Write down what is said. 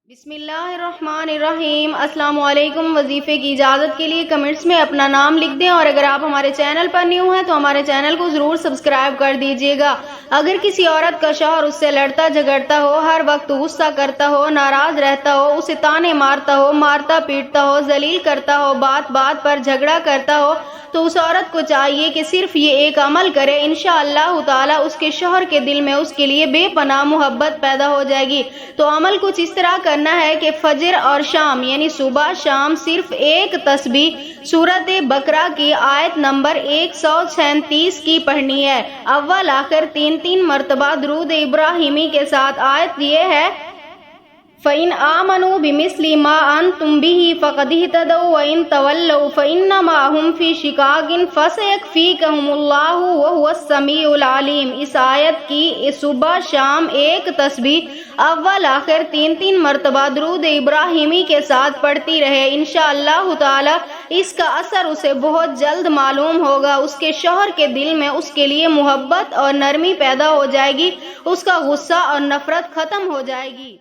بسم اللہ الرحمن الرحیم۔ السلام علیکم۔ وظیفے کی اجازت کے لیے کمنٹس میں اپنا نام لکھ دیں، اور اگر آپ ہمارے چینل پر نیو ہیں تو ہمارے چینل کو ضرور سبسکرائب کر دیجئے گا۔ اگر کسی عورت کا شوہر اس سے لڑتا جھگڑتا ہو، ہر وقت غصہ کرتا ہو، ناراض رہتا ہو، اسے طعنے مارتا ہو، مارتا پیٹتا ہو، ذلیل کرتا ہو، بات بات پر جھگڑا کرتا ہو، تو اس عورت کو چاہیے کہ صرف یہ ایک عمل کرے، انشاءاللہ تعالی اس کے شوہر کے دل میں اس کے لیے بے پناہ محبت پیدا ہو جائے گی۔ تو عمل کچھ اس طرح کرنا ہے کہ فجر اور شام یعنی صبح شام صرف ایک تسبیح سورۃ بقرہ کی آیت نمبر 137 کی پڑھنی ہے۔ اول آخر 3 مرتبہ درود ابراہیمی کے ساتھ۔ آیت یہ ہے: فَإِنْ آمَنُوا بِمِثْلِ مَا أَنْتُمْ بِهِ فَقَدِ اهْتَدَوْا وَإِنْ تَوَلَّوْا فَإِنَّمَا هُمْ فِي شِقَاقٍ فَسَيَكْفِيكَهُمُ اللَّهُ وَهُوَ السَّمِيعُ الْعَلِيمُ۔ اس آیت کی صبح شام ایک تسبیح اول آخر 3 مرتبہ درود ابراہیمی کے ساتھ پڑھتی رہے، انشاءاللہ تعالی اس کا اثر اسے بہت جلد معلوم ہوگا۔ اس کے شوہر کے دل میں اس کے لیے محبت اور نرمی پیدا ہو جائے گی، اس کا غصہ اور نفرت ختم ہو جائے گی۔